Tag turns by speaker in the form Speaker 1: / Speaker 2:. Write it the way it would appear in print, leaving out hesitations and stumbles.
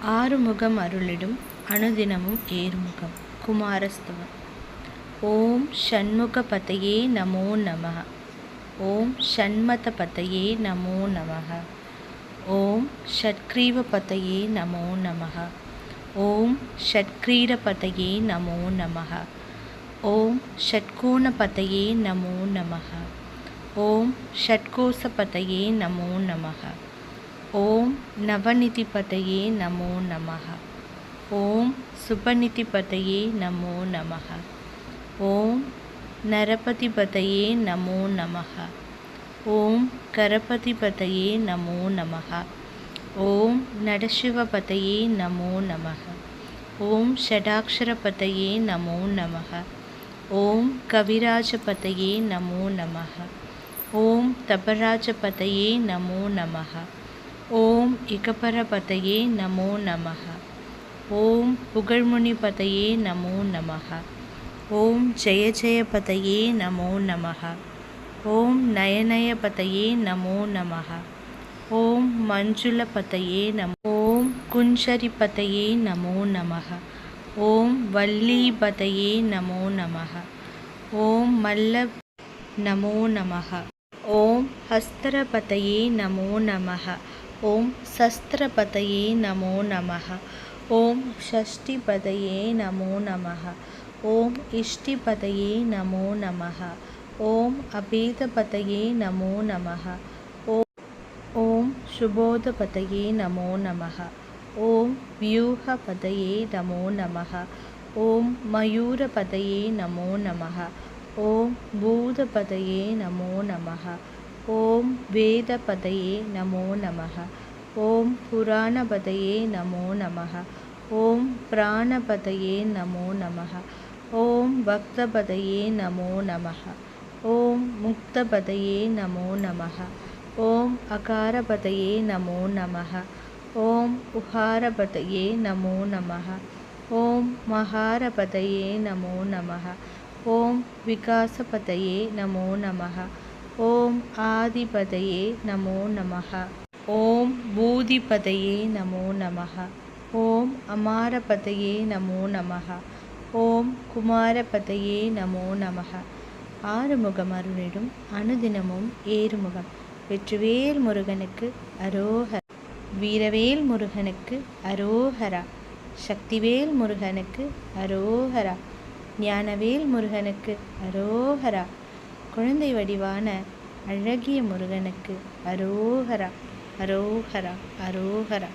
Speaker 1: ஆறுமுகம் அருளிடும் அனுதினமும் ஏறுமுகம். குமாரஸ்தவம். ஓம் ஷண்முகபதயே நமோ நமः. ஓம் ஷண்மதபதயே நமோ நமः. ஓம் ஷட்கிரீவபதயே நமோ நமः. ஓம் ஷட்கிரீடபதயே நமோ நமः. ஓம் ஷட்கோணபதயே நமோ நமः. ஓம் ஷட்கோசபதயே நமோ நமः. ஓம் நவநிதிபதயே நமோ நமः. ஓம் சுபநிதிபதயே நமோ நமः. ஓம் நரபதிபதயே நமோ நமः. ஓம் கரபதிபதயே நமோ நமः. ஓம் நடசிவபதயே நமோ நமः. ஓம் ஷடாக்ஷரபதயே நமோ நமः. ஓம் கவிராஜபதயே நமோ நமः. ஓம் தபராஜபதயே நமோ நமः. ஓம் இகபரபதயே நமோ நமः. ஓம் புகழ்முனிபதயே நமோ நமः. ஓம் ஜெய ஜெயபதயே நமோ நமः. ஓம் நயநயபதயே நமோ நமः. ஓம் மஞ்சுளபதயே நமோ. ஓம் குஞ்சரிபதயே நமோ நமः. ஓம் வல்லீபதயே நமோ நமः. ஓம் மல்ல நமோ நமः. ஓம் ஹஸ்தரபதயே நமோ நமः. ஓம் சஸ்திரபதயே நமோ நமः. ஓம் ஷஷ்டிபதயே நமோ நமः. ஓம் இஷ்டிபதயே நமோ நமः. ஓம் அபேதபதயே நமோ நமः. ஓம் சுபோதபதயே நமோ நமः. ஓம் வியூஹபதயே நமோ நமः. ஓம் மயூரபதயே நமோ நமः. ஓம் பூதபதயே நமோ நமः. ஓம் வேதபதயே நமோ நமः. ஓம் புராணபதயே நமோ நமः. ஓம் பிராணபதயே நமோ நமः. ஓம் பக்தபதயே நமோ நமः. ஓம் முக்தபதயே நமோ நமः. ஓம் அகாரபதயே நமோ நமः. ஓம் உகாரபதயே நமோ நமः. ஓம் மகாரபதயே நமோ நமः. ஓம் விகாசபதயே நமோ நமः. ஓம் ஆதிபதயே நமோ நமः. ஓம் பூதிபதயே நமோ நமः. ஓம் அமாரபதயே நமோ நமः. ஓம் குமாரபதயே நமோ நமः. ஆறுமுகம் அருளிடும் அனுதினமும் ஏறுமுகம். வெற்றிவேல் முருகனுக்கு அரோகரா. வீரவேல் முருகனுக்கு அரோகரா. சக்திவேல் முருகனுக்கு அரோகரா. ஞானவேல் முருகனுக்கு அரோகரா. குழந்தை வடிவான அழகிய முருகனுக்கு அரோகரா. அரோகரா. அரோகரா.